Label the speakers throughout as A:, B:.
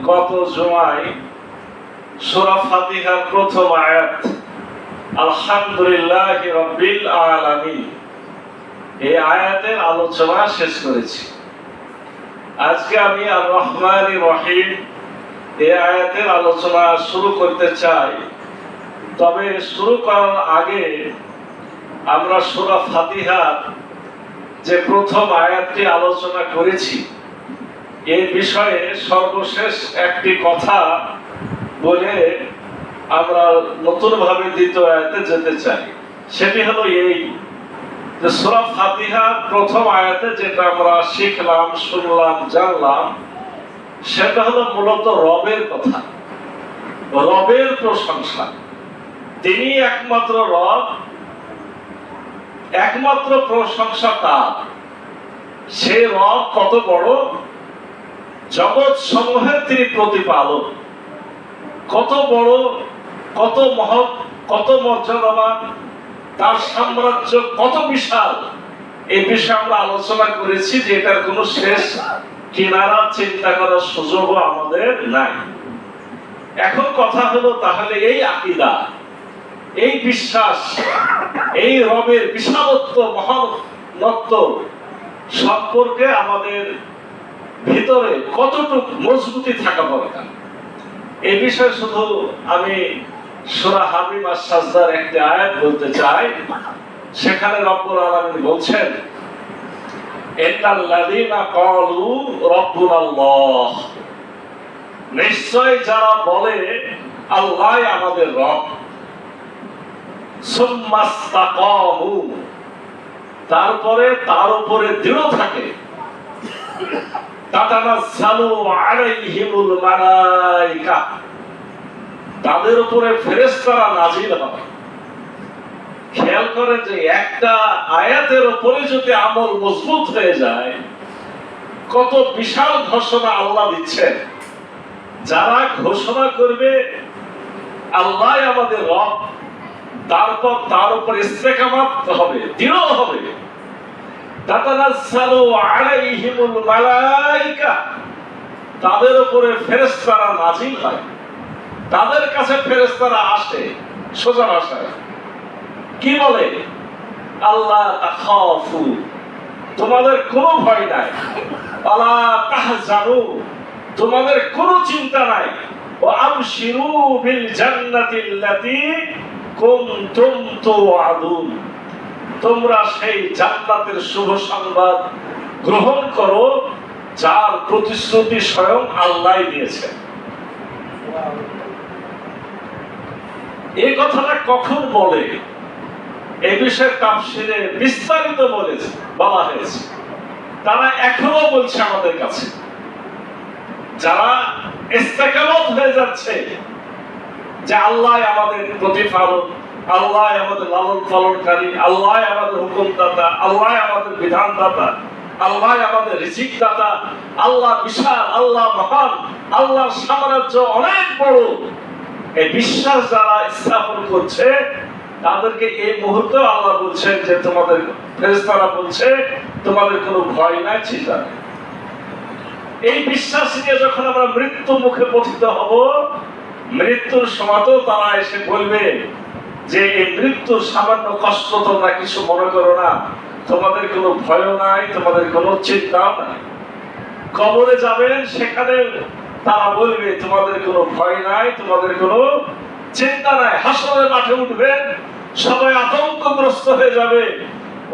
A: গত জুমায় সূরা ফাতিহার প্রথম আয়াত আলহামদুলিল্লাহি রাব্বিল আলামিন এই আয়াতের আলোচনা শেষ করেছি। আজকে আমি আর রহমানির রহিম এই আয়াতের আলোচনা শুরু করতে চাই। তবে শুরু করার আগে আমরা সূরা ফাতিহার যে প্রথম আয়াতটি আলোচনা করেছি এই বিষয়ে সর্বশেষ একটি কথা বলে আমরা নতুনভাবে দ্বিতীয় আয়াতে যেতে চাই। সেটি হলো এই যে সূরা ফাতিহার প্রথম আয়াতে যেটা আমরা শিখলাম, শুনলাম, জানলাম, সেটা হলো মূলত রবের কথা, রবের প্রশংসা। তিনি একমাত্র রব, একমাত্র প্রশংসা তার। সে রব কত বড়, জগৎ সমূহের তিনি প্রতিপালক, কত বড়, কত মহৎ, কত মর্যাদাবান, তার সাম্রাজ্য কত বিশাল। এই বিষয়ে আমরা আলোচনা করেছি যে এটার কোনো শেষ কিনারা চিন্তা করার সুযোগও আমাদের নাই। এখন কথা হলো তাহলে এই আকীদা, এই বিশ্বাস, এই রবের বিশালত্ব, মহানত্ব সম্পর্কে আমাদের ভিতরে কতটুকু মজবুতি থাকা দরকার। এই বিষয়ে শুধু আমি সূরা হামিম আস-সাজদার একটি আয়াত বলতে চাই। সেখানে রব্বুল আলামিন বলছেন, ইন্নাল্লাযীনা ক্বালু রাব্বুনাল্লাহ, নিশ্চয় যারা বলে আল্লাহই আমাদের রব, সুম্মাস্তাকামু, তারপরে তার উপরে দৃঢ় থাকে, তাতানাজ্জালু আলাইহিমুল মালায়েকা, তাদের উপরে ফেরেশতারা নাজিল হয়। খেয়াল করেন যে একটা আয়াতের উপরে যদি আমল মজবুত হয়ে যায়, কত বিশাল ঘোষণা আল্লাহ দিচ্ছেন। যারা ঘোষণা করবে আল্লাহ আমাদের রব, তারপর তার উপর ইস্তেকামাত হবে, দৃঢ় হবে, তাতানাজ্জালু আলাইহিমুল মালায়েকা, তাদের উপরে ফেরেশতারা নাজিল হয়। তাদের কাছে ফেরেশতারা আসে সোজা ভাষায়, কি বলে? আল্লাহ তাখাফু, তোমাদের কোনো ভয় নাই, ওয়ালা তাহজানু, তোমাদের কোনো চিন্তা নাই, ওয়া আবশিরু বিল জান্নাতিল্লাতী কুনতুম তুআদুন, তোমরা সেই জান্নাতের শুভ সংবাদ গ্রহণ করো যার প্রতিশ্রুতি স্বয়ং আল্লাহ দিয়েছেন। এই কথাটা কখন বলে? এই বিষয়ে তাফসীরে বিস্তারিত বলা হয়েছে। তারা এখনো বলছে আমাদের কাছে, যারা ইস্তেকামত হয়ে যাচ্ছে যে আল্লাহ আমাদের প্রতিপালক, আল্লাহ আমাদের লালন পালনকারী, আল্লাহ আমাদের হুকুমদাতা, আল্লাহ আমাদের বিধানদাতা, আল্লাহ আমাদের রিজিক দাতা, আল্লাহ বিশাল, আল্লাহ মহান, আল্লাহর সাম্রাজ্য অনেক বড়। এই বিশ্বাস যারা স্থাপন করছে তাদেরকে এই মুহূর্তে আল্লাহ বলছেন যে তোমাদের, ফেরেশতারা বলছে তোমাদের কোনো ভয় নাই, চিন্তা নেই। এই বিশ্বাস নিয়ে যখন আমরা মৃত্যু মুখে পতিত হব, মৃত্যুর সময়তেও তারা এসে বলবে যে এই মৃত্যুর সামান্য কষ্ট তোমরা কিছু মনে করো না, তোমাদের কোনো ভয়ও নাই, তোমাদের কোনো চিন্তাও নাই। কবরে যাবেন, সেখানে তারা বলবে তোমাদের কোনো ভয় নাই, তোমাদের কোনো চিন্তা নাই। হাসরের মাঠে উঠবেন, সবাই আতঙ্কগ্রস্ত হয়ে যাবে।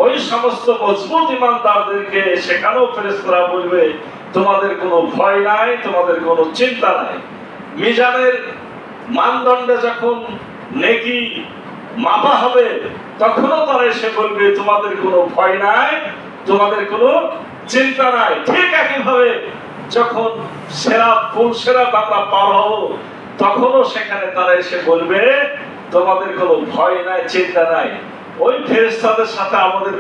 A: ওই সমস্ত মজবুত ইমানদারদেরকে সেখানেও ফেরেশতারা বলবে তোমাদের কোনো ভয় নাই, তোমাদের কোনো চিন্তা নাই। মিজানের মানদণ্ডে যখন নেকি মাপা হবে, তখনও তারা এসে বলবে তোমাদের কোনো ভয় নাই, তোমাদের কোনো চিন্তা নাই। ঠিক একইভাবে যখন সেরা আমরা পার হব, তখনও সেখানে তারা এসে বলবে তোমাদের কোনো ভয় নাই, চিন্তা নাই। ওই ফেরেশতাদের সাথে আমাদের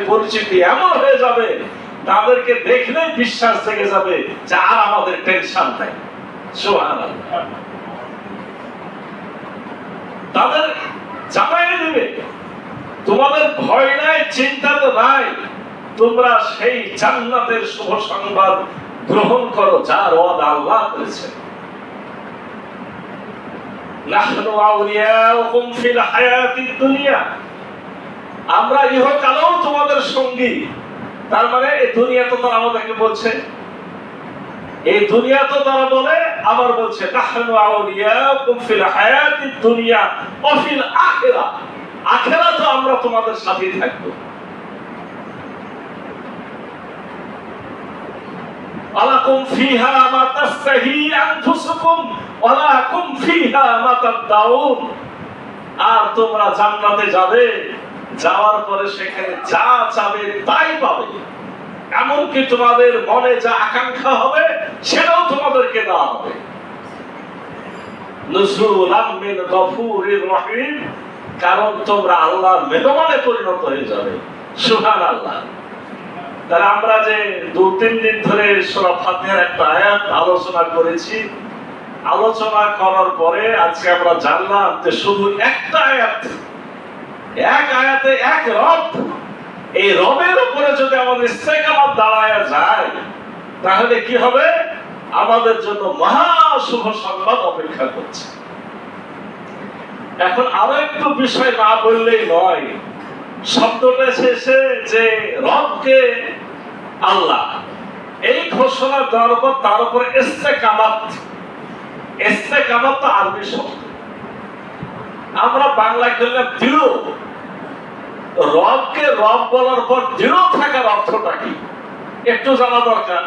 A: পরিচিতি এমন হয়ে যাবে, তাদেরকে দেখলেই বিশ্বাস জেগে যাবে যে আর আমাদের টেনশন নাই। সুবহানাল্লাহ। তাদের জানাই দিবে তোমাদের ভয় নাই, চিন্তা তো নাই, তোমরা সেই জান্নাতের শুভ সংবাদ গ্রহণ করো যার ওয়াদা আল্লাহ করেছেন। নাহনু আউলিয়াউকুম ফিল হায়াতিদ দুনিয়া, আমরা ইহকালেও তোমাদের সঙ্গী। তার মানে এই দুনিয়া তো তারা আমাদেরকে বলছে, এই দুনিয়া তো তারা বলে, আবার বলছে নাহনু আউলিয়াউকুম ফিল হায়াতিদ দুনিয়া ওয়া ফিল আখিরাহ, আখিরাতে আমরা তোমাদের সাথেই থাকব। আলাকুম ফিহা মা তাসতাহি আনফুসুকুম ওয়া লাকুম ফিহা মা তাদউন, আর তোমরা জান্নাতে যাবে, যাওয়ার পরে সেখানে যা চাবে তাই পাবে, এমনকি তোমাদের মনে যা আকাঙ্ক্ষা হবে সেটাও তোমাদেরকে দেওয়া হবে। নুজুলাম মিন গফুরির রহিম, কারণ তোমরা আল্লাহর মেহমানে পরিণত হয়ে যাবে। সুবহানাল্লাহ। তাহলে আমরা যে 2-3 দিন ধরে সূরা ফাতিহার একটা আয়াত আলোচনা করেছি, আলোচনা করার পরে আজকে আমরা জানলাম যে শুধু একটা আয়াত, এক আয়াতে এক রব, এই রবের উপরে যদি আমাদের ইস্তেকামত দাঁড়ায় যায় তাহলে কি হবে? আমাদের জন্য মহা শুভ সংবাদ অপেক্ষা করছে। এখন আরো একটু বিষয় না বললেই নয়, শব্দটা এসেছে যে রবকে আল্লাহ, এই ঘোষণা দেওয়ার পর তার উপরে ইস্তেকামত, ইস্তেকামত তো আরবি শব্দ, আমরা বাংলায় করলাম দৃঢ়। রবকে রব বলার পর দৃঢ় থাকার অর্থটা কি একটু জানা দরকার।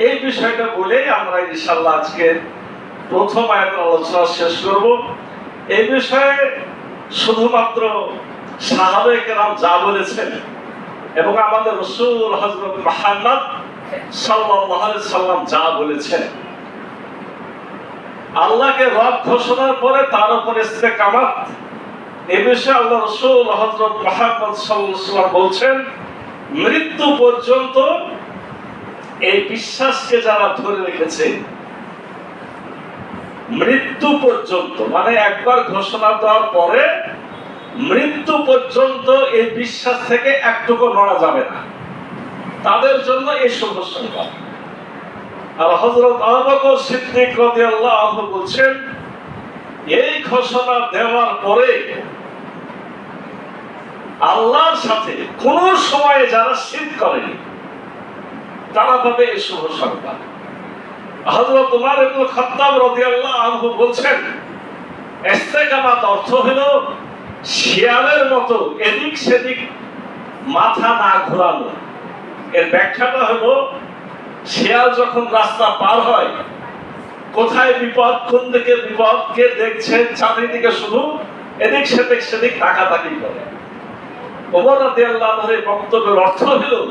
A: এই বিষয়টা বলেই আমরা ইনশাআল্লাহ আজকে প্রথম আয়াতের আলোচনা শেষ করব। এই বিষয়ে শুধুমাত্র সাহাবায়ে কেরাম যা বলেছেন এবং আমাদের রাসূল হযরত মুহাম্মদ সাল্লাল্লাহু আলাইহি সাল্লাম যা বলেছেন, আল্লাহকে রব ঘোষণার পরে তার উপর ইস্তেকামত, এই বিষয়ে আল্লাহ রাসূল হযরত মুহাম্মদ সাল্লাল্লাহু আলাইহি সাল্লাম বলছেন, মৃত্যু পর্যন্ত এই বিশ্বাসকে যারা ধরে রেখেছে, মৃত্যু পর্যন্ত মানে একবার ঘোষণা দেওয়ার পরে মৃত্যু পর্যন্ত এই বিশ্বাস থেকে একটুকু নড়া যাবে না, তাদের জন্য এই শুভ সংবাদ। আর হযরত আবু বকর সিদ্দিক রাদিয়াল্লাহু আনহু বলছেন, এই ঘোষণা দেওয়ার পরে আল্লাহর সাথে কোন সময়ে যারা শিরক করেনি তারা পাবে এই শুভ সংবাদ। হযরত ওমর ইবনে খাত্তাব রাদিয়াল্লাহু আনহু বলছেন, ইস্তেকামত অর্থ হলো শিয়ালের মতো এদিক সেদিক মাথা না ঘোরানো। এর ব্যাখ্যাটা হলো, শিয়াল যখন রাস্তা পার হয়, কোথায় বিপদ, কোন দিকে বিপদ, কে দেখছে, চারিদিকে শুধু এদিক সেদিক তাকাতাকি করে। ওমর রাদিয়াল্লাহু আনহুর এই বক্তব্যের অর্থ হলো,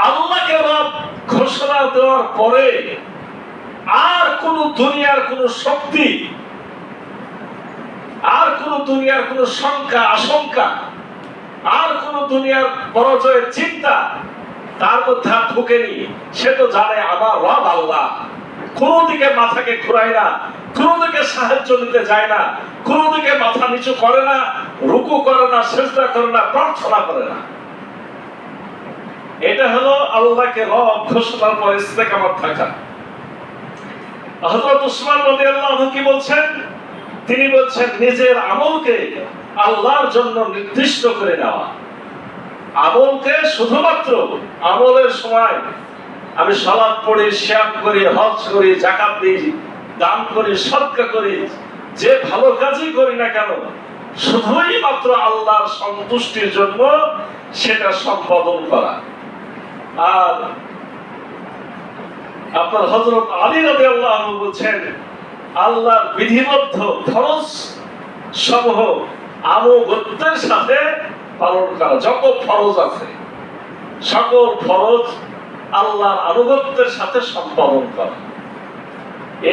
A: আল্লাহকে রব ঘোষণা দেওয়ার পরে আর কোন দুনিয়ার কোন শক্তি, আর কোন দুনিয়ার কোন শঙ্কা আশঙ্কা, আর কোন দুনিয়ার পরাজয়ের চিন্তা তার মধ্যে ঢুকেনি। সে তো জানে আমার রব আল্লাহ, কোন দিকে মাথাকে ঘুরায় না, কোন দিকে সাহায্য নিতে যায় না, কোন দিকে মাথা নিচু করে না, রুকু করে না, সিজদা করে না, প্রার্থনা করে না। এটা হলো আল্লাহকে রব ঘোষণার পর ইস্তেকামত থাকা। হযরত উসমান রাদিয়াল্লাহু আনহু কি বলছেন? তিনি বলছেন, নিজের আমলকে আল্লাহর জন্য নির্দিষ্ট করে নেওয়া। আমলকে শুধুমাত্র আমলের সময় আমি সালাত পড়ি, সিয়াম করি, হজ করি, যাকাত দিই, দান করি, সদকা করি, যে ভালো কাজই করি না কেন, শুধুই মাত্র আল্লাহর সন্তুষ্টির জন্য সেটা সম্পাদন করা। আর আপনার হযরত আলী রাদিয়াল্লাহু আনহু বলছেন, আল্লাহর বিধিবদ্ধ ফরজ সমূহ আনুগত্যের সাথে পালন করা। যত ফরজ আছে সকল ফরজ আল্লাহর আনুগত্যের সাথে সম্পাদন করা।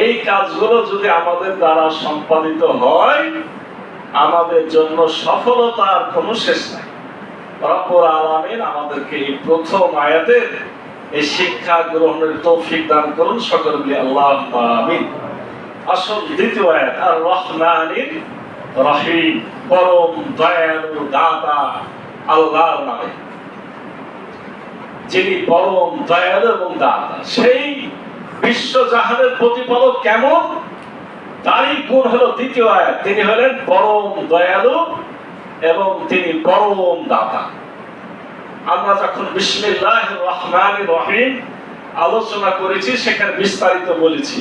A: এই কাজগুলো যদি আমাদের দ্বারা সম্পাদিত হয়, আমাদের জন্য সফলতার কোনো শেষ নাই। রব্বুল আলামিন আমাদেরকে এই প্রথম আয়াতের এই শিক্ষা গ্রহণের তৌফিক দান করুন। সকলে বলি আল্লাহুম্মা আমিন। আসল দ্বিতীয় আয়াত, আর রহমানির রহিম, পরম দয়ালু দাতা আল্লাহর নামে। যিনি পরম দয়ালু এবং দাতা। সেই বিশ্বজাহানের প্রতিপালক কেমন, তারই গুণ হলো দ্বিতীয় আয়াত, তিনি হলেন পরম দয়ালু এবং তিনি পরম দাতা। আমরা যখন বিসমিল্লাহির রহমানির রহিম আলোচনা করেছি সেখানে বিস্তারিত বলেছি।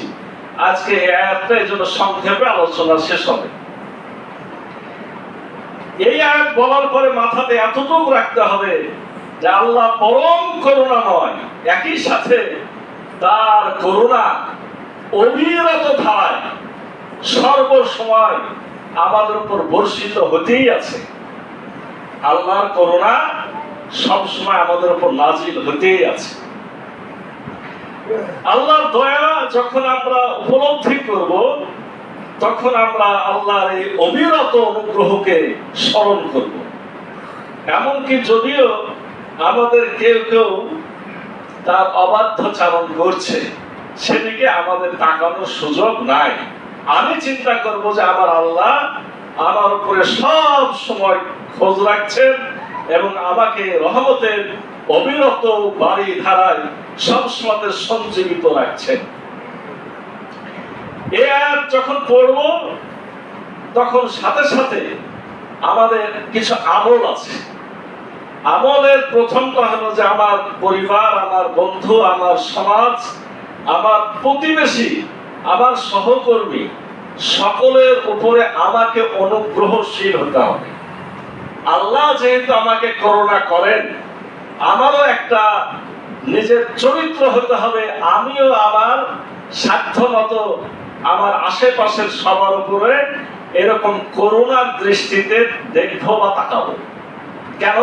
A: আজকে এই আয়াতটা এই জন্য সংক্ষেপে আলোচনা শেষ হবে। এই আয়াত বলার পরে মাথাতে এতটুকু রাখতে হবে যে আল্লাহ পরম করুণাময়, একই সাথে তার করুণা অবিরত ধারায় সর্বসময় আমাদের উপর বর্ষিত হতেই আছে। আল্লাহর করুণা সবসময় আমাদের উপর নাজিল হতেই আছে। আল্লাহর দয়া যখন আমরা উপলব্ধি করব, তখন আমরা আল্লাহর এই অবিরত অনুগ্রহকে স্মরণ করব। এমনকি যদিও আমাদের কেউ কেউ তার অবাধ্যচারণ করছে, সেদিকে আমাদের তাকানোর সুযোগ নাই। আমি চিন্তা করব যে আমার আল্লাহ আমার উপরে সব সময় খোঁজ রাখছেন এবং আমাকে রহমতের অবিরত বাড়ি ধারায় সবসময় সঞ্জীবিত রাখছেন। এই আয়াত যখন পড়ব, তখন সাথে সাথে আমাদের কিছু আমল আছে। আমলের প্রথমটা হলো যে আমার পরিবার, আমার বন্ধু, আমার সমাজ, আমার প্রতিবেশী, আমার সহকর্মী, সকলের উপরে আমাকে অনুগ্রহশীল হতে হবে। আল্লাহ যেহেতু আমাকে করুণা করেন, আমারও একটা নিজের চরিত্র হতে হবে। আমিও আমার সাধ্য মতো আমার আশেপাশের সবার উপরে এরকম করুণার দৃষ্টিতে দেখবো বা তাকাবো। কেন?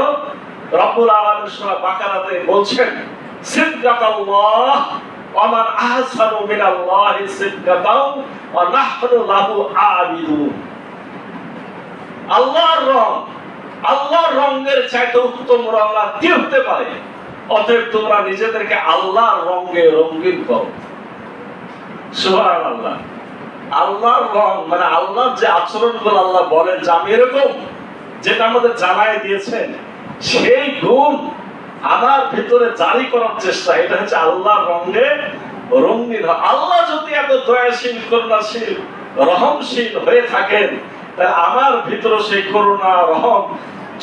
A: রব্বুল আলামিন সূরা বাকারাতে বলছেন, সিদকাতাল্লাহ ওয়া মান আহসানু মিনাল্লাহি সিদকাতাও ওয়া নাহনু লাহু আবিদুন। আল্লাহর রং, আল্লাহর রঙের চাইতে উত্তম রং আর কি হতে পারে? অতএব তোমরা নিজেদেরকে আল্লাহর রঙে রঙিন করো। সুবহানাল্লাহ। আল্লাহর রং মানে আল্লাহর যে আচরণগুলো আল্লাহ বলেন যে আমি এরকম, যেটা আমাদের জানাই দিয়েছেন, সেই গুণ আমার ভিতরে জারি করার চেষ্টা, এটা হচ্ছে আল্লাহর রঙে রঙিন। আল্লাহ যদি এত দয়াশীল, করুণাশীল, রহমশীল হয়ে থাকেন, তাহলে আমার ভিতরে সেই করুণা, রহম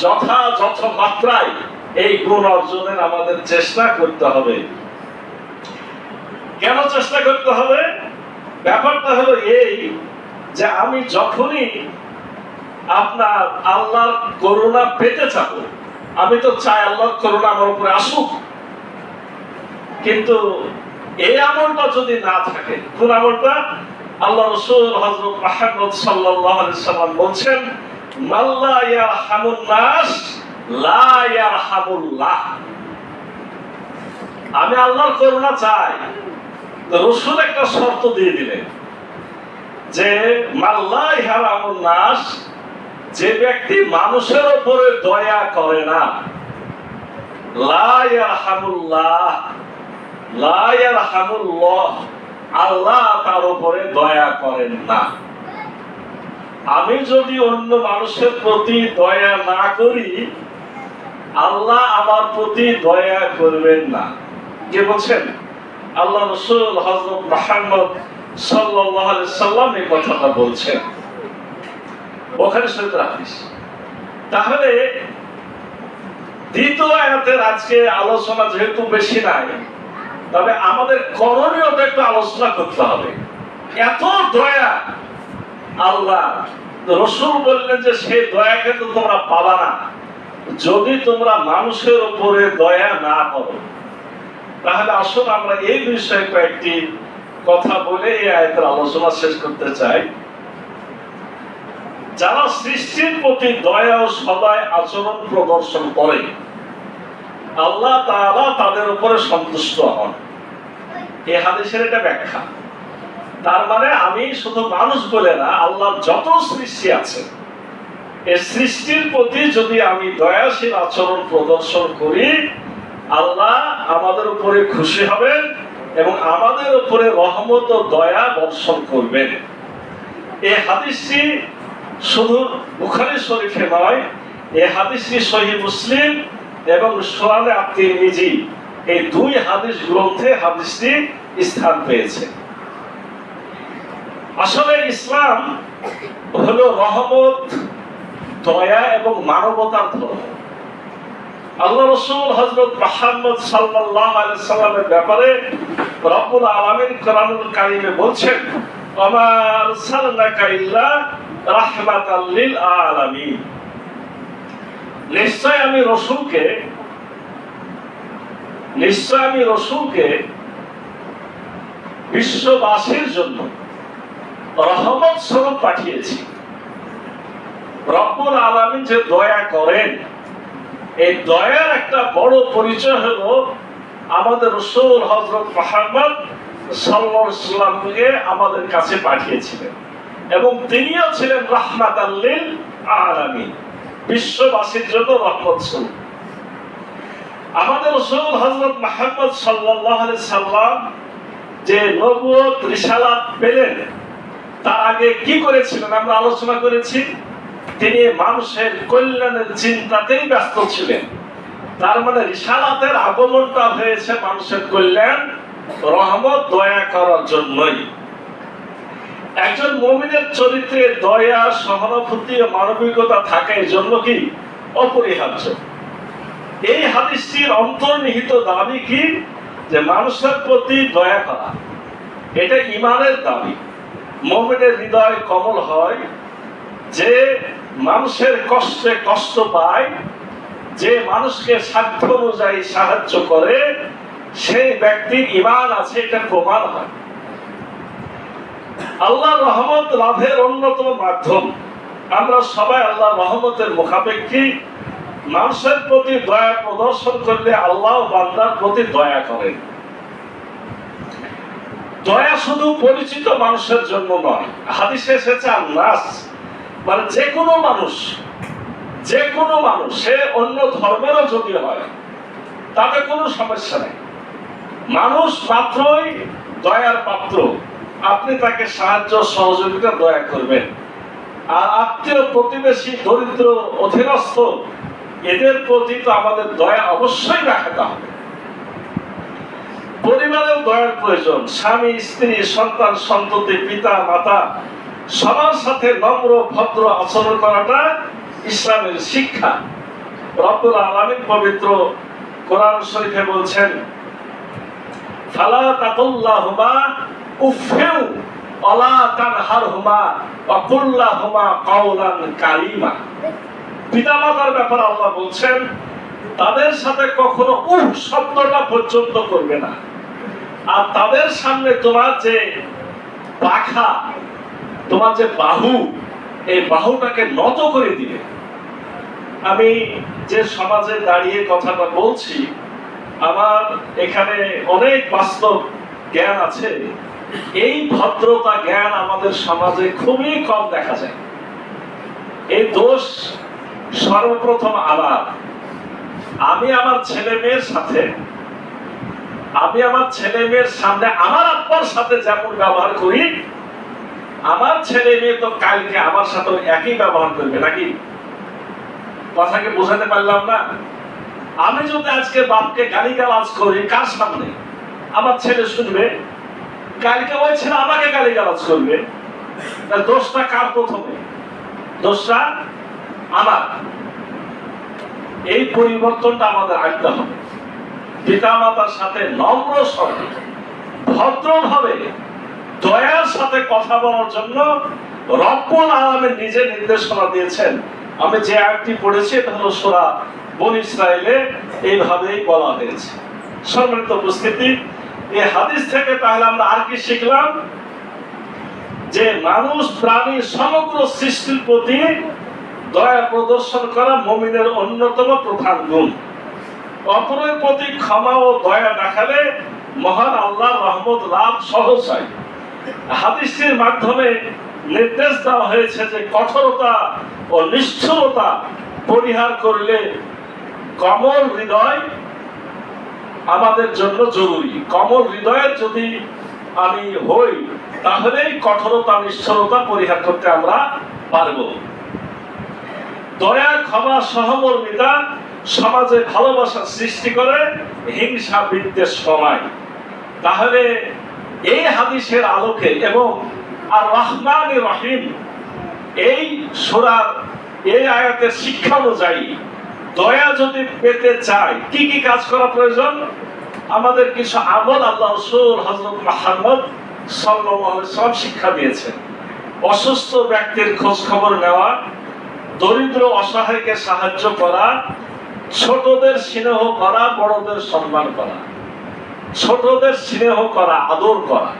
A: যথাযথ মাত্রায় এই গুণ অর্জনের আমাদের চেষ্টা করতে হবে। কেন চেষ্টা করতে হবে? ব্যাপারটা হলো এই যে আমি যখনই আপনার আল্লাহর করুণা পেতে চাব, আমি তো চাই আল্লাহর করুণা আমার উপরে আসুক, কিন্তু এই আমলটা যদি না থাকে, কোন আমলটা? আল্লাহ রাসূল হযরত মুহাম্মদ সাল্লাল্লাহু আলাইহি সাল্লাম বলছেন, মাল্লা ইয়ারহামুন নাস লা ইয়ারহামুল্লাহ। আমি আল্লাহর করুণা চাই, রাসূল একটা শর্ত দিয়ে দিলেন যে মাল্লা ইয়ারহামুন নাস, যে ব্যক্তি মানুষের উপরে দয়া করে না, লা ইয়ারহামুল্লাহ, লা ইয়ারহামুল্লাহ, আল্লাহ তার উপরে দয়া করেন না। আমি যদি অন্য মানুষের প্রতি দয়া না করি, আল্লাহ আমার প্রতি দয়া করবেন না। কে বলছেন? আল্লাহ রাসূল হযরত মুহাম্মদ সাল্লাল্লাহু আলাইহি সাল্লাম এই কথাটা বলছেন, বুখারী শরীফের হাদিস। তাহলে দ্বিতীয় আয়াতের আজকে আলোচনা যেহেতু বেশি নাই, তবে আমাদের করণীয়টা একটু আলোচনা করতে হবে। এত দয়া আল্লাহ, রাসূল বললেন যে সেই দয়াকে তো তোমরা পাবা না যদি তোমরা মানুষের উপরে দয়া না করো। তাহলে আসুন আমরা এই বিষয়ে কয়েকটি কথা বলে এই আয়াতের আলোচনা শেষ করতে চাই। যারা সৃষ্টির প্রতি দয়া ও সদয় আচরণ প্রদর্শন করে, আল্লাহ তাআলা তাদের উপরে সন্তুষ্ট হন। এই হাদিসের এটা ব্যাখ্যা। তার মানে আমি শুধু মানুষ বলে না, আল্লাহর যত সৃষ্টি আছে, এই সৃষ্টির প্রতি যদি আমি দয়াশীল আচরণ প্রদর্শন করি, আল্লাহ আমাদের উপরে খুশি হবেন এবং আমাদের উপরে রহমত ও দয়া বর্ষণ করবেন। এই হাদিসটি শুধু বুখারী শরীফে নয়, এই হাদিসটি সহিহ মুসলিম এবং সুনানে আত-তিরমিজি এই দুই হাদিস গ্রন্থে হাদিসটি স্থান পেয়েছে। আসলে ইসলাম হলো রহমত, দয়া এবং মানবতার ধর্ম। আল্লাহ রাসূল হযরত মুহাম্মদ সাল্লাল্লাহু আলাইহি সাল্লামের ব্যাপারে রব্বুল আলামিন কোরআনুল কারীমে বলছেন, ওয়া আরসালনাকা ইল্লা রাহমাতাল লিল আলামিন। নিশ্চয় আমি রাসূলকে বিশ্ববাসীর জন্য রহমত স্বরূপ পাঠিয়েছি। রব্বুল আলামিন যে দয়া করেন, এই দয়ার একটা বড় পরিচয় হলো আমাদের রাসূল হযরত মুহাম্মদ সাল্লাল্লাহু আলাইহি ওয়াসাল্লামকে আমাদের কাছে পাঠিয়েছিলেন, এবং তিনিও ছিলেন রাহমাতাল লিল আলামিন, বিশ্ববাসীর জন্য রহমত স্বরূপ। আমাদের রাসূল হযরত মুহাম্মদ সাল্লাল্লাহু আলাইহি সাল্লাম যে নবুয়ত রিসালাত পেলেন, তার আগে কি করেছিলেন আমরা আলোচনা করেছি। তিনি মানুষের কল্যাণের চিন্তাতেই ব্যস্ত ছিলেন। তার মানে রিসালাতের আগমনটা হয়েছে মানুষের কল্যাণ, রহমত, দয়া করার জন্যই। একজন মুমিনের চরিত্রে দয়া, সহানুভূতি ও মানবিকতা থাকা এর জন্য কি অপরিহার্য। এই হাদিসটির অন্তর্নিহিত দাবি কি? যে মানুষের প্রতি দয়া করা, এটা ঈমানের দাবি। মুমিনের হৃদয় কোমল হয়, যে মানুষের কষ্টে কষ্ট পায়, যে মানুষকে সাধ্য অনুযায়ী সাহায্য করে, সেই ব্যক্তির ঈমান আছে, এটা প্রমাণ হয়। আল্লাহর রহমত লাভের অন্যতম মাধ্যম। আমরা সবাই আল্লাহর রহমতের মুখাপেক্ষী। মানুষের প্রতি দয়া প্রদর্শন করলে আল্লাহ বান্দার প্রতি দয়া করেন। দয়া শুধু পরিচিত মানুষের জন্য নয়। হাদিসে এসেছে আন-নাস, মানে যে কোনো মানুষ, সে অন্য ধর্মেরও যদি হয়, তাতে কোনো সমস্যা নেই। মানুষ মাত্রই দয়ার পাত্র। আপনি তাকে সাহায্য সহযোগিতা দয়া করবেন। আর আত্মীয়, প্রতিবেশী, দরিদ্র, অধীনস্থ, এদের প্রতি তো আমাদের দয়া অবশ্যই দেখাতে হবে। পরিবারেও দয়ার প্রয়োজন। স্বামী, স্ত্রী, সন্তান, সন্ততি, পিতা, মাতা, সবার সাথে নম্র ভদ্র আচরণ করাটা ইসলামের শিক্ষা। রব্বুল আলামিন পবিত্র কোরআন শরীফে বলছেন, ফালা তাকুল্লাহুমা উফফিউ ওয়ালা তানহারহুমা ওয়া কুল্লাহুমা কাওলান কারীমা। পিতামাতার ব্যাপারে আল্লাহ বলছেন, তাদের সাথে কখনো উফ শব্দটা পর্যন্ত করবে না। আর তাদের সামনে তোমার যে পাখা, তোমার যে বাহু, এই বাহুটাকে নত করে দিবে। আমি যে সমাজে দাঁড়িয়ে কথাটা বলছি, আমার এখানে অনেক বাস্তব জ্ঞান আছে। এই ভদ্রতা জ্ঞান আমাদের সমাজে খুবই কম দেখা যায়। এই দোষ সর্বপ্রথম আমি আমার ছেলে মেয়ের সামনে আমার আব্বার সাথে যেমন ব্যবহার করি, আমার ছেলে মেয়ে তো কালকে আমার সাথে একই ব্যবহার করবে নাকি? কথাকে বোঝাতে পারলাম না? আমি যদি আজকে বাপকে গালিগালাজ করি, কার সামনে? আমার ছেলে শুনবে। কালকে ওই ছেলে আমাকে গালিগালাজ করবে। দোষটা কার? প্রথমে দোষটা আমার। এই পরিবর্তনটা আমাদের আনতে হবে। পিতা মাতার সাথে নম্র স্বরে, ভদ্রভাবে, দয়ার সাথে কথা বলার জন্য রব্বুল আলামিন নিজে নির্দেশনা দিয়েছেন। আমি যে আয়াতটি পড়েছি, এটা হলো সূরা বনী ইসরাঈলে, এইভাবেই বলা হয়েছে। সম্মানিত উপস্থিতি, এই হাদিস থেকে তাহলে আমরা আর কি শিখলাম? যে মানুষ, প্রাণী, সমগ্র সৃষ্টির প্রতি দয়া প্রদর্শন করা মুমিনের অন্যতম প্রধান গুণ। অপরের প্রতি ক্ষমা ও দয়া দেখালে মহান আল্লাহর রহমত লাভ সহজ হয়। হাদিসটির মাধ্যমে নির্দেশ দেওয়া হয়েছে যে কঠোরতা ও নিষ্ঠুরতা পরিহার করলে কোমল হৃদয় আমাদের জন্য জরুরি। কোমল হৃদয়ের যদি আমি হই, তাহলেই কঠোরতা, নিষ্ঠুরতা পরিহার করতে আমরা পারব। দয়া, ক্ষমা, সহমর্মিতা সমাজে ভালোবাসা সৃষ্টি করে, হিংসা বিদ্বেষ কমায়। তাহলে এই হাদিসের আলোকে এবং আর রহমান রহিম এই সূরার এই আয়াতের শিক্ষা অনুযায়ী দয়া যদি পেতে চাই কি কি কাজ করা প্রয়োজন? আমাদের কিছু আমল আল্লাহ রাসূল হযরত মুহাম্মদ সাল্লাল্লাহু আলাইহি ওয়াসাল্লাম শিক্ষা দিয়েছেন। অসুস্থ ব্যক্তির খোঁজ খবর নেওয়া, দরিদ্র অসহায়কে সাহায্য করা, ছোটদের স্নেহ করা, বড়দের সম্মান করা। ছোটদের স্নেহ করা, আদর করা।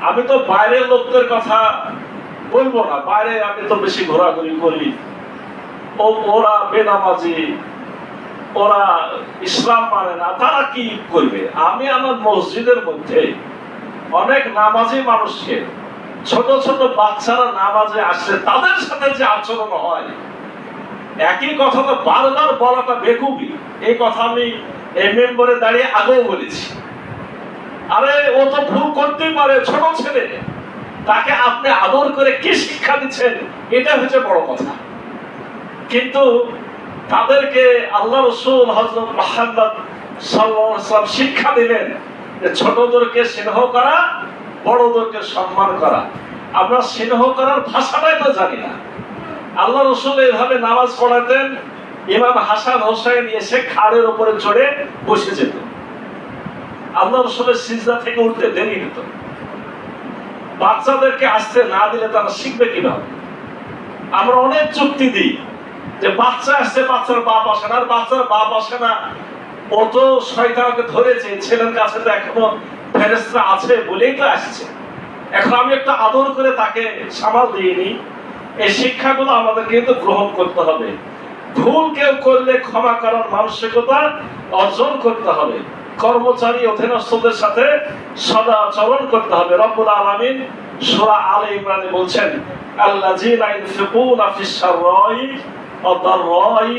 A: আমি তো বাইরের লোকদের কথা বলবো না, বাইরে আমি তো বেশি ঘোরাঘুরি করি, ওরা বেনামাজি, ওরা ইসলাম মানে না, তারা কি করবে? আমি আমার মসজিদের মধ্যে অনেক নামাজি মানুষকে, ছোট ছোট বাচ্চারা নামাজে আসলে তাদের সাথে যে আচরণ হয়, একই কথা তো বারবার বলাটা বেকুবি। এই কথা আমি এই মেম্বারে দাঁড়িয়ে আগেও বলেছি। আরে ও তো ভুল করতেই পারে, ছোট ছেলে, তাকে আপনি আদর করে কি শিক্ষা দিচ্ছেন, এটা হচ্ছে বড় কথা। কিন্তু তাদেরকে আল্লাহ রাসূল হযরত মুহাম্মদ সাল্লাল্লাহু আলাইহি ওয়াসাল্লাম শিক্ষা দিলেন যে ছোটদেরকে স্নেহ করা, বড়দেরকে সম্মান করা। আমরা স্নেহ করার ভাষাটাই তো জানি না। আল্লাহ রাসূল এইভাবে নামাজ পড়াতেন, ইমাম হাসান হোসেন এসে খাড়ের উপরে চড়ে বসে যেত। আল্লাহ রাসূলের সিজদা থেকে উঠতে দেরি হতো। বাচ্চাদেরকে আসতে না দিলে তারা শিখবে কিভাবে? আমরা অনেক যুক্তি দিই যে বাচ্চা আসছে, বাচ্চার বাপ আসে না, আর বাচ্চার বাপ আসে না, ও তো শয়তানকে ধরেছে, ছেলের কাছে তো এখনো ফেরেশতা আছে বলেই তো আসছে। এখন আমি একটু আদর করে তাকে সামাল দিয়ে নিই। এই শিক্ষাগুলো আমাদের কিন্তু গ্রহণ করতে হবে। ভুল কেউ করলে ক্ষমা করার মানসিকতা অর্জন করতে হবে। কর্মচারী অধীনস্থদের সাথে সদাচরণ করতে হবে। রব্বুল আলামিন সূরা আলে ইমরানে বলছেন, আল্লাযীনা ইউনফিকুনা ফিস সাররাই ওয়াদ দাররাই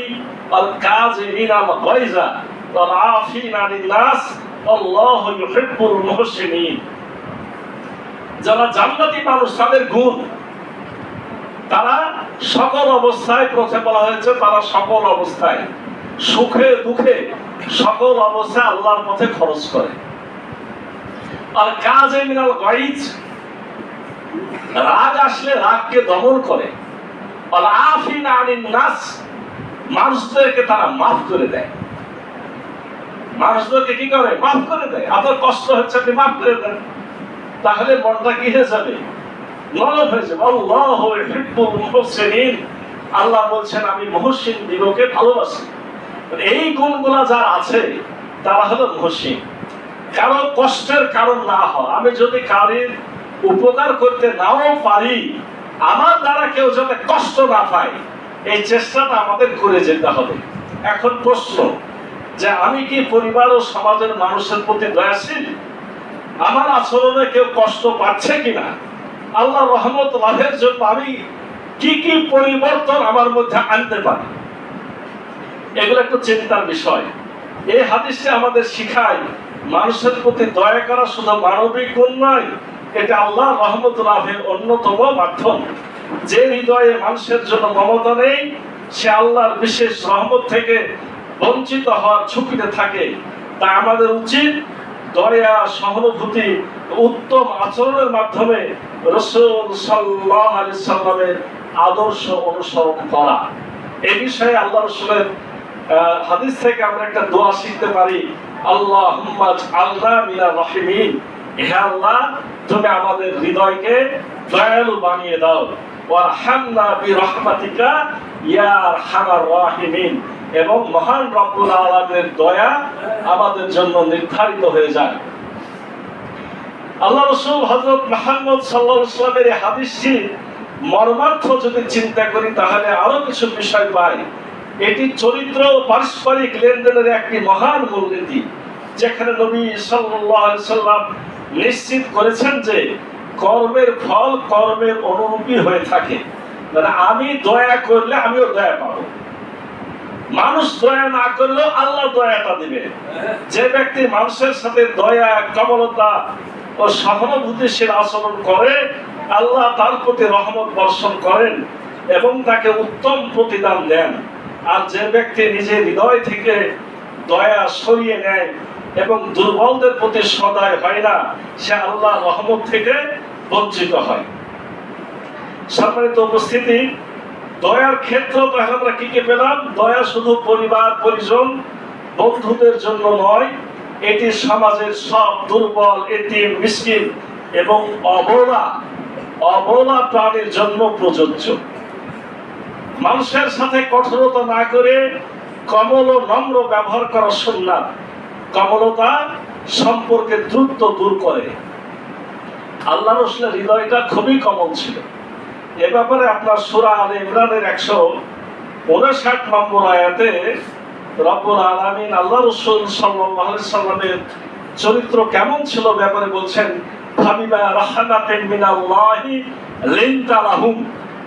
A: ওয়াল কাযিমিনাল গায়যা ওয়াল আফিনা আনিন নাস আল্লাহু ইউহিব্বুল মুহসিনিন। যারা জান্নাতি মানুষ, তাদের গুণ, তারা সকল অবস্থায়, প্রথমে বলা হয়েছে তারা সকল অবস্থায়, সুখে দুঃখে সকল অবস্থায় আল্লাহর পথে খরচ করে। আর কাজে মিনাল গায়জ, রাগ আসলে রাগকে দমন করে। আর আফিনা আনিন নাস, মানুষদেরকে তারা মাফ করে দেয়। মানুষদেরকে কি করে? মাফ করে দেয়। আপনার কষ্ট হচ্ছে, আপনি মাফ করে দেন, তাহলে মনটা কি হয়ে যাবে? নরম হয়ে যাবে। আল্লাহু ইউহিব্বুল মুহসিনিন, আল্লাহ বলছেন আমি মুহসিন দিগকে ভালোবাসি। এই গুণগুলো যার আছে তারা হলো মুহসিন। কারো কষ্টের কারণ না হয়। আমি যদি কারোর উপকার করতে নাও পারি, আমার দ্বারা কেউ যাতে কষ্ট না পায়, এই চেষ্টাটা আমাদের করে যেতে হবে। এখন প্রশ্ন যে আমি কি পরিবার ও সমাজের মানুষের প্রতি দয়াশীল? আমার আচরণে কেউ কষ্ট পাচ্ছে কিনা? আল্লাহ রহমত লাভের জন্য আমি কি কি পরিবর্তন আমার মধ্যে আনতে পারি? এগুলো একটু চিন্তার বিষয়। এই হাদিসে আমাদের শিখায় মানুষের প্রতি দয়া করা শুধু মানবিক গুণ নয়, এটা আল্লাহ রহমত লাভের অন্যতম মাধ্যম। যে হৃদয়ে মানুষের জন্য মমতা নেই, সে আল্লাহর বিশেষ রহমত থেকে বঞ্চিত হওয়ার ঝুঁকিতে থাকে। তাই আমাদের উচিত দয়া, সহানুভূতি, উত্তম আচরণের মাধ্যমে রাসূল সাল্লাল্লাহু আলাইহি সাল্লামের আদর্শ অনুসরণ করা। এই বিষয়ে আল্লাহ রাসূলের হাদিস থেকে আমরা একটা দোয়া শিখতে পারি, আল্লাহুম্মা আজআলনা মিনার রাহিমিন। হে আল্লাহ, তুমি আমাদের হৃদয়কে দয়ালু বানিয়ে দাও। ওয়ারহামনা বিরহমাতিকা ইয়া আরহামার রাহিমিন। এবং মহান রব্বুল আলামিনের দয়া আমাদের জন্য নির্ধারিত হয়ে যায়। আল্লাহ রাসূল হযরত মুহাম্মদ সাল্লাল্লাহু আলাইহি ওয়াসাল্লামের এই হাদিসটি মর্মার্থ যদি চিন্তা করি তাহলে আরো কিছু বিষয় পাই। এটি চরিত্র ও পারস্পরিক লেনদেনের একটি মহান মূলনীতি, যেখানে নবী সাল্লাল্লাহু আলাইহি ওয়াসাল্লাম নিশ্চিত করেছেন যে কর্মের ফল কর্মের অনুরূপী হয়ে থাকে। মানে আমি দয়া করলে আমিও দয়া পাবো, মানুষ দয়া না করলেও আল্লাহ দয়াটা দিবে। যে ব্যক্তি মানুষের সাথে দয়া, কমলতা ও সহানুভূতিশীল আচরণ করে, আল্লাহ তার প্রতি রহমত বর্ষণ করেন এবং তাকে উত্তম প্রতিদান দেন। আর যে ব্যক্তি নিজের হৃদয় থেকে দয়া সরিয়ে নেয় এবং দুর্বলদের প্রতি সদয় হয় না, সে আল্লাহর রহমত থেকে বঞ্চিত হয়। সম্মানিত উপস্থিতি, দয়ার ক্ষেত্র তাহলে আমরা কি কি পেলাম? দয়া শুধু পরিবার পরিজন বন্ধুদের জন্য নয়, এটি সমাজের সব দুর্বল এতিম মিসকিন এবং অবলা প্রাণীর জন্য প্রযোজ্য। মানুষের সাথে কঠোরতা না করে কমল ও নম্র ব্যবহার করা সুন্নাত। কমলতা সম্পর্কে দ্রুত দূর করে। আল্লাহ রাসূলের হৃদয়টা খুবই কমল ছিল। এ ব্যাপারে আপনার সূরা আলে ইমরানের 159 নম্বর আয়াতে রব্বুল আলামিন আল্লাহ রাসূল সাল্লাল্লাহু আলাইহি সাল্লামের চরিত্র কেমন ছিল ব্যাপারে বলছেন, ফাবিমা রাহমাতিন মিনাল্লাহি লিনতা লাহুম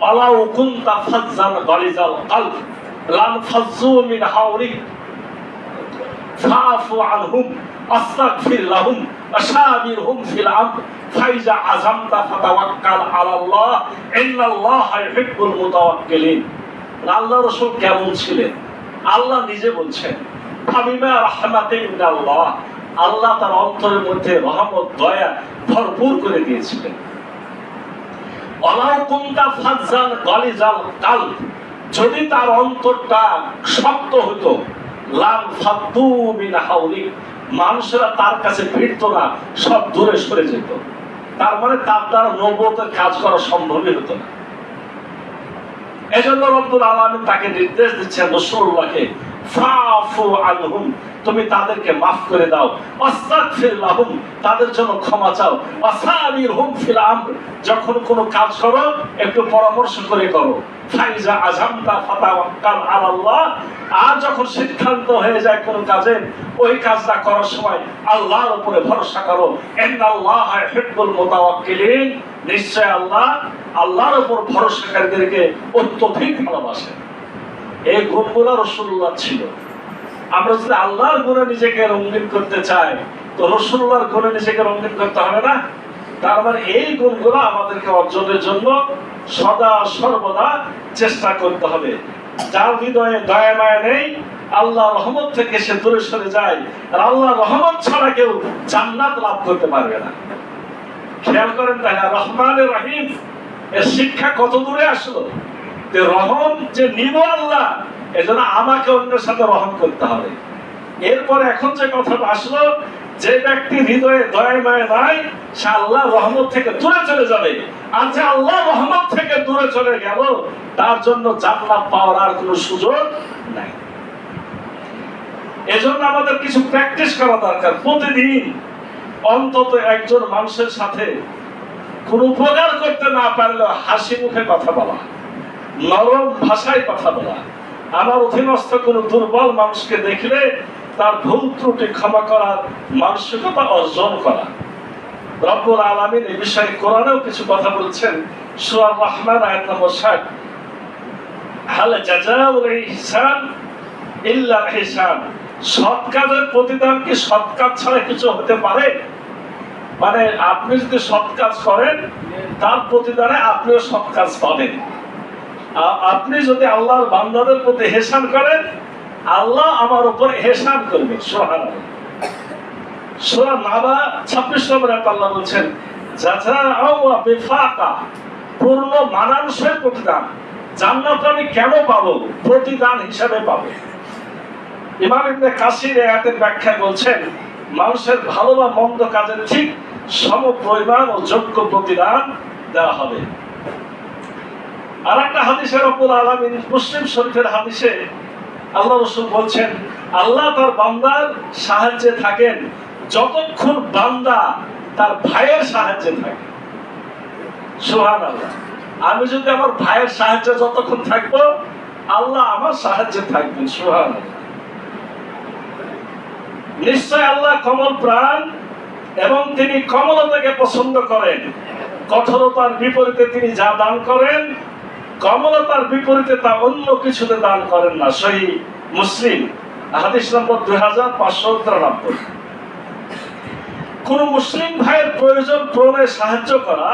A: ওয়ালাউ কুনতা ফাজ্জান গালিজাল কলব লানফাজ্জু মিন হাওলিক ফাআফু আনহুম আস্তাগফির লাহুম ওয়াশাবিরহুম ফিল আমর ফাইজা আযামতা ফাতাওয়াক্কাল আলাল্লাহ ইন্নাল্লাহা ইউহিব্বুল মুতাওয়াক্কিলিন। আল্লাহ রাসূল কেমন ছিলেন? আল্লাহ নিজে বলছেন, ফাবিমা রাহমাতিন মিনাল্লাহ, আল্লাহ তার অন্তরের মধ্যে রহমত দয়া ভরপুর করে দিয়েছিলেন। ওয়ালাউ কুনতা ফাজ্জান গালিজাল কলব, যদি তার অন্তরটা শক্ত হতো, লাম ফাদ্দু মিন হাওলিক, মানুষেরা তার কাছে ভিড়তো না, সব দূরে সরে যেত। তার মানে তার দ্বারা নবুয়তের কাজ করা সম্ভবই হতো না। এজন্য রব্বুল আলামিন তাকে নির্দেশ দিচ্ছেন রাসূলুল্লাহকে, ফাফু আনহুম, তুমি তাদেরকে মাফ করে দাও, আস্তাগফির লাহুম, তাদের জন্য ক্ষমা চাও, ওয়াসাবিরহুম ফিল আমর, যখন কোনো কাজ করো একটু পরামর্শ করে করো, ফাইজা আযামতা ফাতাওয়াক্কাল আলাল্লাহ, আর যখন সিদ্ধান্ত হয়ে যায় কোনো কাজে, ওই কাজটা করার সময় আল্লাহর উপরে ভরসা করো, ইন্নাল্লাহা ইউহিব্বুল মুতাওয়াক্কিলিন, নিশ্চয় আল্লাহ আল্লাহর উপর ভরসাকারীদেরকে অত্যধিক ভালোবাসেন। এই গুণগুলো রাসূলুল্লাহ ছিল। আমরা যদি আল্লাহর গুণে নিজেকে রঙিন করতে চাই, তো রাসূলুল্লাহর গুণে নিজেকে রঙিন করতে হবে না? তার মানে এই গুণগুলো আমাদেরকে অর্জনের জন্য সদা সর্বদা চেষ্টা করতে হবে। যার হৃদয়ে দয়া মায়া নেই, আল্লাহ রহমত থেকে সে দূরে সরে যায়, আর আল্লাহ রহমত ছাড়া কেউ জান্নাত লাভ করতে পারবে না। খেয়াল করেন তাহলে রহমানের রহিম এর শিক্ষা কত দূরে আসলো, যে রহম যে নিব আল্লাহ, এজন্য আমাকে অন্যের সাথে রহম করতে হবে। এরপরে এখন যে কথাটা আসলো, যে ব্যক্তি হৃদয়ে দয়া মায়া নাই, সে আল্লাহ রহমত থেকে দূরে চলে যাবে। আর যে আল্লাহ রহমত থেকে দূরে চলে গেল, তার জন্য জান্নাত পাওয়ার আর কোনো সুযোগ নাই। এজন্য আমাদের কিছু প্র্যাকটিস করা দরকার। প্রতিদিন অন্তত একজন মানুষের সাথে কোন উপকার করতে না পারলেও হাসি মুখে কথা বলা, নরম ভাষায় কথা বলা, আমার অধীনস্থ কোন দুর্বল মানুষকে দেখলে তার ভুল ত্রুটি ক্ষমা করার মানসিকতা অর্জন করা। রব্বুল আলামিন এই বিষয়ে কোরআনেও কিছু কথা বলছেন। সূরা রহমান আয়াত নম্বর 60, হাল জাযাউল ইহসান ইল্লা ইহসান, সৎ কাজের প্রতিদান কি সৎ কাজ ছাড়া কিছু হতে পারে? মানে আপনি যদি সৎ কাজ করেন, তার প্রতিদানে আপনিও সৎ কাজ পাবেন। আপনি যদি আল্লাহর বান্দাদের প্রতি ইহসান করেন, আল্লাহ আমার উপর ইহসান করবে। সুবহানাল্লাহ। সূরা নাবা 26 নম্বর আয়াতে আল্লাহ বলছেন, জাযাআউ ওয়া বিফাকা, পূর্ণ মানানসই প্রতিদান। জান্নাত আমি কেন পাবো? প্রতিদান হিসাবে পাবো। ইমাম ইবনে কাসির এই আয়াতের ব্যাখ্যায় বলছেন, মানুষের ভালো বা মন্দ কাজের ঠিক সম পরিমাণ ও যোগ্য প্রতিদান দেওয়া হবে। আর একটা হাদিসে রব্বুল আলামিন, মুসলিম শরীফের হাদিসে আল্লাহ রাসূল বলছেন, আল্লাহ তার বান্দার সাহায্যে থাকেন যতক্ষণ বান্দা তার ভাইয়ের সাহায্যে থাকে। সুবহানাল্লাহ। আমি যদি আমার ভাইয়ের সাহায্যে যতক্ষণ থাকবো, আল্লাহ আমার সাহায্যে থাকবেন। সুবহানাল্লাহ। নিশ্চয় আল্লাহ কমল প্রাণ এবং তিনি কমলতাকে পছন্দ করেন। কঠোরতার বিপরীতে তিনি যা দান করেন, কমলতার বিপরীতে তা অন্য কিছুতে দান করেন না। সহিহ মুসলিম হাদিস নম্বর 2593। কোন মুসলিম ভাইয়ের প্রয়োজন পূরণে সাহায্য করা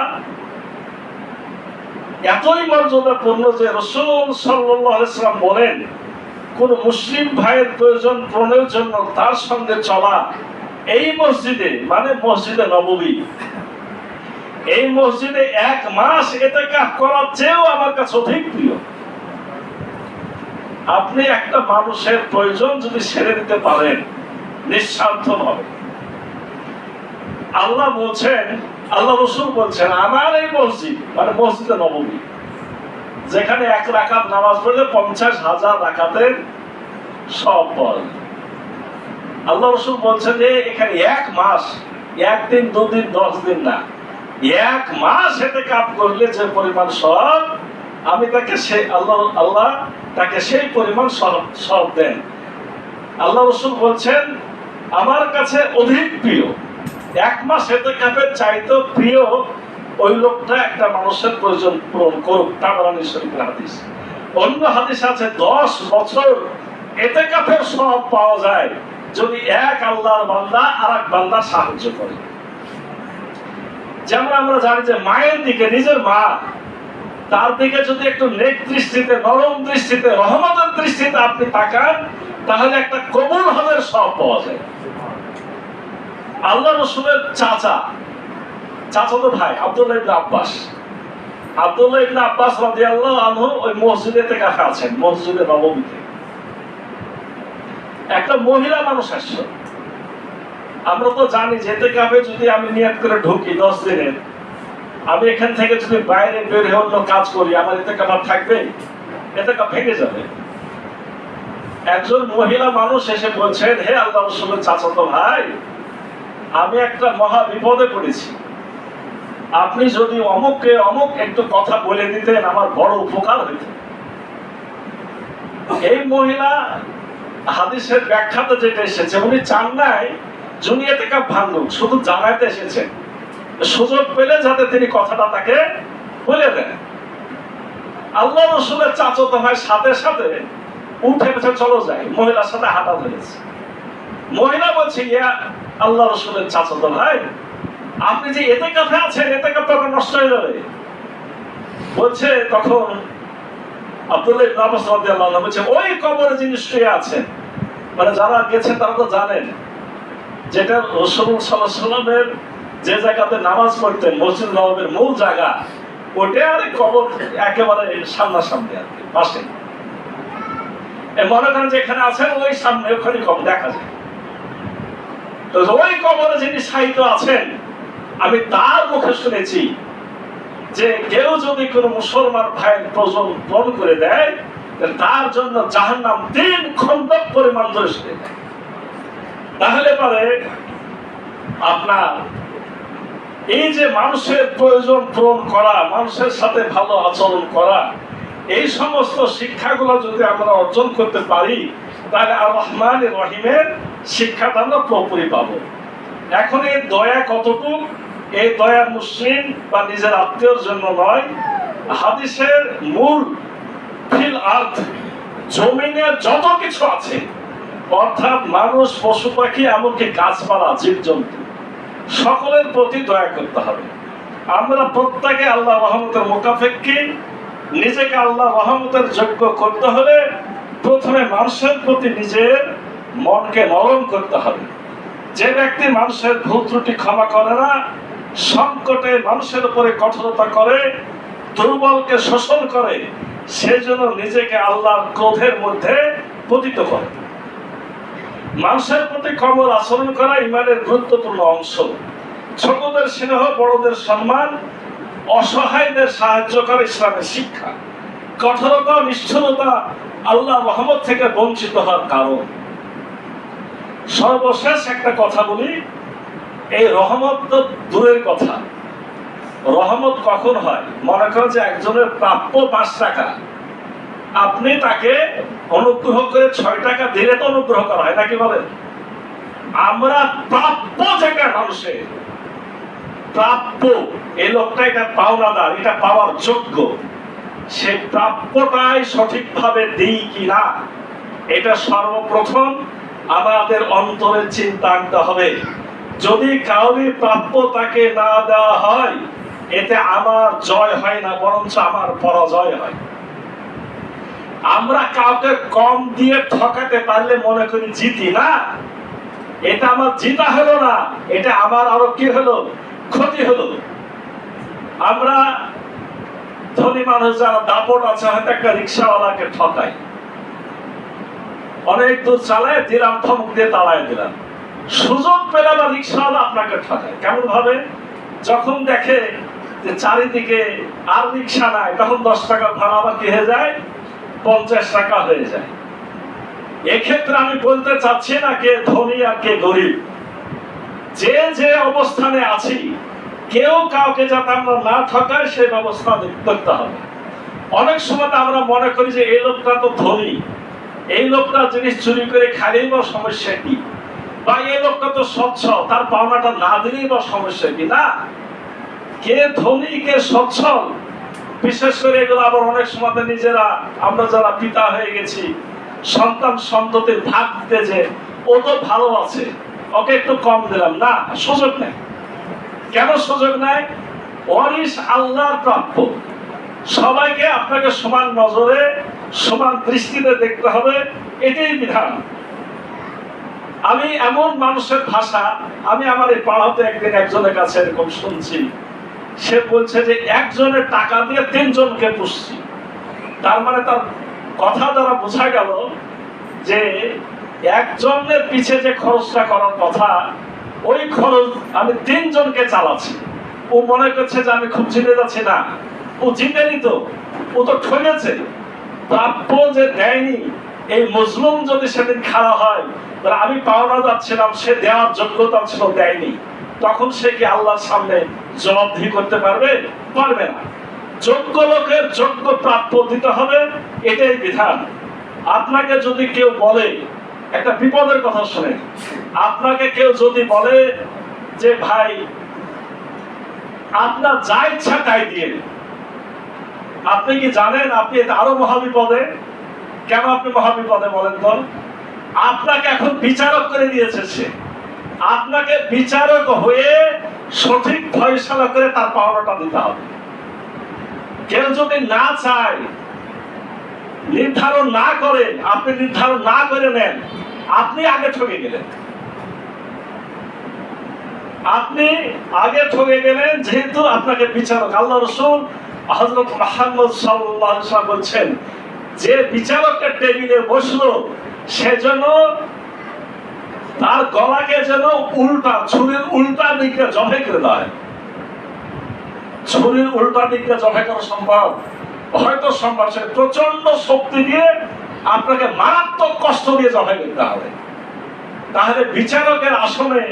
A: এতই মর্যাদাপূর্ণ যে রাসূল সাল্লাল্লাহু আলাইহি ওয়াসাল্লাম বলেন, কোন মুসলিম ভাইয়ের প্রয়োজন পূরণের জন্য তার সঙ্গে চলা এই মসজিদে, মানে মসজিদে নববী, এই মসজিদে 1 মাস ইতিকাফ করার চেয়েও আমার কাছে অধিক প্রিয়। আপনি একটা মানুষের প্রয়োজন যদি সেরে দিতে পারেন নিঃস্বার্থভাবে, আল্লাহ বলছেন, আল্লাহ রাসূল বলছেন, আমার এই মসজিদ মানে মসজিদে নববী, যেখানে 1 রাকাত নামাজ পড়লে 50,000 রাকাতের সওয়াব পাওয়া যায়। আল্লাহ রাসূল বলছেন যে এখানে 1 মাস, 1 দিন 2 দিন 10 দিন না, 1 মাস ইতিকাফ করলে যে পরিমাণ সওয়াব, আমি তাকে সেই আল্লাহ তাকে সেই পরিমাণ সওয়াব দেন। আল্লাহ রাসূল বলছেন আমার কাছে অধিক প্রিয়, 1 মাস ইতিকাফের চাইতে প্রিয় ওই লোকটা একটা মানুষের প্রয়োজন পূরণ করুক। তাবরানী শরীফের হাদিস। অন্য হাদিস আছে 10 বছর ইতিকাফের সওয়াব পাওয়া যায় যদি এক আল্লাহর বান্দা আরেক বান্দার সাহায্য করে। যেমন আমরা জানি যে মায়ের দিকে, নিজের মা, তার দিকে যদি একটু নেক দৃষ্টিতে, নরম দৃষ্টিতে, রহমতের দৃষ্টিতে আপনি তাকান, তাহলে একটা কবুল হজের সওয়াব পাওয়া যায়। আল্লাহ রাসূলের চাচাতো ভাই আব্দুল্লাহ ইবনে আব্বাস রাদিয়াল্লাহু আনহু ওই মসজিদে ইতিকাফে আছেন, মসজিদে নববীতে। একটা মহিলা মানুষ আসছে। আমরা তো জানি যে ইতিকাফে যদি আমি নিয়ত করে ঢুকি 10 দিনের, আমি এখান থেকে যদি বাইরে বের হয়ে অন্য কাজ করি, আমার ইতিকাফ থাকবে? ইতিকাফ ভেঙে যাবে। একজন মহিলা মানুষ এসে বলছেন, হে আল্লাহ রাসূলের চাচাতো ভাই, আমি একটা মহা বিপদে পড়েছি, আপনি যদি অমুককে অমুক একটু কথা বলে দিতেন আমার বড় উপকার হইত। এই মহিলা হাদিসের ব্যাখ্যাতে যেটা এসেছে, উনি চান নাই যিনি ইতিকাফ ভাঙুক, শুধু জানাইতে এসেছেন, সুযোগ পেলে যাতে তিনি কথাটা তাকে বলে দেন। আল্লাহ রাসূলের চাচাতো ভাই সাথে সাথে উঠে বসে চলো যাই, মহিলার সাথে হাঁটা ধরেছে। মহিলা বলছে, ইয়া আল্লাহ রাসূলের চাচাতো ভাই, আপনি যে ইতিকাফে আছেন, ইতিকাফ তো নষ্ট হয়ে যাবে। বলছে তখন আব্দুল্লাহ ইবনে আব্বাস রাদিয়াল্লাহু আনহু বলছে, ওই কবরে যিনি শুয়ে আছেন, মানে যারা গেছেন তারা তো জানেন, যেটা রাসূল সাল্লাল্লাহু আলাইহি ওয়াসাল্লামের যে জায়গাতে নামাজ পড়তেন, মসজিদ নববীর মূল জায়গা, ওটা আর কবর একেবারে সামনাসামনি আর কি, পাশে। মনে করেন যে এখানে আছেন, ওই সামনে ওখানে কবর দেখা যায়। তো ওই কবরে যিনি শায়িত আছেন, আমি তার মুখে শুনেছি যে কেউ যদি কোনো মুসলমান ভাইয়ের প্রয়োজন পূরণ করে দেয়, তার জন্য জাহান্নাম 3 খন্দক পরিমাণ ধরে শুনে দেয়। তাহলে পরে আপনার এই যে মানুষের প্রয়োজন পূরণ করা, মানুষের সাথে ভালো আচরণ করা, এই সমস্ত শিক্ষাগুলো যদি আমরা অর্জন করতে পারি, তাহলে আর রহমান রহিমের শিক্ষাটা আমরা পুরোপুরি পাবো। এখন এই দয়া কতটুকু, এই দয়া মুসলিম বা নিজের আত্মীয়র জন্য নয়, হাদিসের মূল ফিল আর্থ, জমিনে যত কিছু আছে, অর্থাৎ মানুষ, পশু পাখি, এমনকি গাছপালা, জীবজন্তু, সকলের প্রতি দয়া করতে হবে। আমরা প্রত্যেকে আল্লাহ রহমতের মোকাফেক্ষী, নিজেকে আল্লাহ রহমতের যোগ্য করতে হলে প্রথমে মানুষের প্রতি নিজের মনকে নরম করতে হবে। যে ব্যক্তি মানুষের ভুল ত্রুটি ক্ষমা করে না, সংকটে মানুষের উপরে কঠোরতা করে, দুর্বলকে শোষণ করে, সেজন্য নিজেকে আল্লাহর ক্রোধের মধ্যে পতিত করে। মানুষের প্রতি কোমল আচরণ করা ঈমানের গুরুত্বপূর্ণ অংশ। ছোটদের স্নেহ, বড়দের সম্মান, অসহায়দের সাহায্য করা ইসলামের শিক্ষা। কঠোরতা, নিষ্ঠুরতা আল্লাহ রহমত থেকে বঞ্চিত হওয়ার কারণ। সর্বশেষ একটা কথা বলি, এই রহমত তো দূরের কথা, রহমত কখন হয়? মনে করেন যে একজনের প্রাপ্য 5 টাকা, আপনি তাকে অনুগ্রহ করে 6 টাকা দিলে তো অনুগ্রহ করা হয় নাকি বলেন? আমরা প্রাপ্য যেটা মানুষের প্রাপ্য, এই লোকটা এটা পাওনাদার, এটা পাওয়ার যোগ্য, সে প্রাপ্যটাই সঠিকভাবে দিই কিনা, এটা সর্বপ্রথম আমাদের অন্তরে চিন্তা আনতে হবে। যদি কাউরি প্রাপ্য তাকে না দেওয়া হয়, এতে আমার জয় হয় না, বরঞ্চ আমার পরাজয় হয়। আমরা কাউকে কম দিয়ে ঠকাতে পারলে মনে করি জিতি, না, এটা আমার জিতা হলো না, এটা আমার আরো কি হলো, ক্ষতি হলো। আমরা ধনী মানুষ যারা দাপট আছে, হয়তো একটা রিক্সাওয়ালাকে ঠকাই, অনেক দূর চালায় দিলাম, ধমক দিয়ে তাড়ায় দিলাম, সুযোগ পেলে আবার রিক্সাওয়ালা আপনাকে ঠকায়। কেমন ভাবে? যখন দেখে যে চারিদিকে আর রিক্সা নাই, তখন 10 টাকা ভাড়া আবার কি হয়ে যায়, 50 টাকা হয়ে যায়। এক্ষেত্রে আমি বলতে চাচ্ছি না কে ধনী আর কে গরিব, যে যে অবস্থানে আছি কেউ কাউকে যাতে আমরা না ঠকায় সেই ব্যবস্থা করতে হবে। অনেক সময় আমরা মনে করি যে এই লোকটা তো ধনী, এই লোকটা জিনিস চুরি করে খাইলেই বা সমস্যা কি, বা এই লোকটা তো স্বচ্ছ, তার পাওনাটা না দিলেই বা সমস্যা কি। না, কে ধনী কে সচ্ছল, বিশেষ করে এগুলো আবার অনেক সময় নিজেরা আমরা যারা পিতা হয়ে গেছি সন্তান সন্ততির ভাগ দিতে, যে ও তো ভালো আছে ওকে একটু কম দিলাম, না, সুযোগ নেই। কেন সুযোগ নাই? ওয়ারিস আল্লাহর প্রাপ্য, সবাইকে আপনাকে সমান নজরে সমান দৃষ্টিতে দেখতে হবে, এটাই বিধান। আমি এমন মানুষের ভাষা, আমি আমার এই পাড়াতে একদিন একজনের কাছে এরকম শুনছি, সে বলছে যে একজনের টাকা দিয়ে 3 জনকে পুষছি। তার মানে তার কথা দ্বারা বোঝা গেল যে একজনের পিছে যে খরচটা করার কথা, ওই খরচ আমি 3 জনকে চালাচ্ছি। ও মনে করছে যে আমি খুব জিতে যাচ্ছি, না, ও জিতেনি তো, ও তো ঠকেছে। প্রাপ্য যে দেয়নি, এই মজলুম যদি সেদিন খাড়া হয়, তাহলে আমি পাওনা যাচ্ছিলাম, সে দেওয়ার যোগ্যতা ছিল, দেয়নি, তখন সে কি আল্লাহর সামনে জবাবদিহি করতে পারবে? পারবে না। যোগ্য লোকের যোগ্য প্রাপ্য দিতে হবে, এটাই বিধান। আপনাকে যদি কেউ বলে, একটা বিপদের কথা শুনে, আপনাকে কেউ যদি বলে যে ভাই আপনার যা ইচ্ছা তাই দিয়ে, আপনি কি জানেন আপনি আরো মহাবিপদে? কেন আপনি মহাবিপদে বলেন তো? আপনাকে এখন বিচারক করে দিয়েছে সে, আপনাকে বিচারক হয়ে সঠিক ফয়সালা করে তার পাওনাটা দিতে হবে। কেউ যদি না চায়, নির্ধারণ না করে, আপনি নির্ধারণ না করে নেন, আপনি আগে ঠকে গেলেন। আপনি আগে ঠকে গেলেন, যেহেতু আপনাকে বিচারক, আল্লাহ রাসূল হযরত মুহাম্মদ সাল্লাল্লাহু আলাইহি ওয়াসাল্লাম বলছেন যে বিচারকের টেবিলে বসলো সেজন্য তার গলাকে যেন উল্টা, ছুরির উল্টা দিকে জবাই করে দেয়। ছুরির উল্টা দিকে জবাই করা সম্ভব? হয়তো সম্ভব। সে প্রচন্ড শক্তি দিয়ে আপনাকে মারাত্মক কষ্ট দিয়ে জবাই করতে হবে। তাহলে বিচারকের আসনে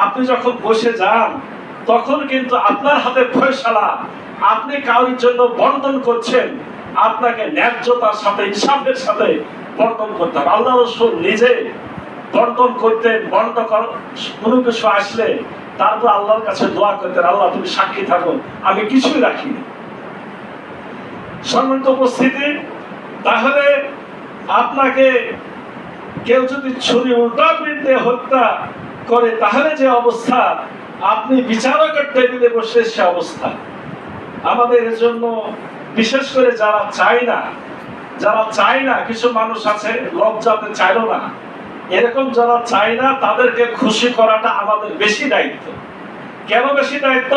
A: আপনি যখন বসে যান, তখন কিন্তু আপনার হাতে ফয়সালা, আপনি কারোর জন্য বন্টন করছেন, আপনাকে ন্যায্যতার সাথে, ইনসাফের সাথে বন্টন করতে হবে। আল্লাহ রাসূল নিজে বন্টন করতেন, কোনো কিছু আসলে তারপর আল্লাহর কাছে দোয়া করতেন, আল্লাহ তুমি সাক্ষী থাকো আমি কিছুই রাখিনি। সম্মানিত উপস্থিতি, তাহলে আপনাকে কেউ যদি ছুরি উল্টা পিঠে হত্যা করে, তাহলে যে অবস্থা, আপনি বিচারকের টেবিলে বসে সে অবস্থা। আমাদের এর জন্য বিশেষ করে যারা চায় না, কিছু মানুষ আছে লজ্জাতে চাইল না, এরকম যারা চায় না তাদেরকে খুশি করাটা আমাদের বেশি দায়িত্ব। কেন বেশি দায়িত্ব?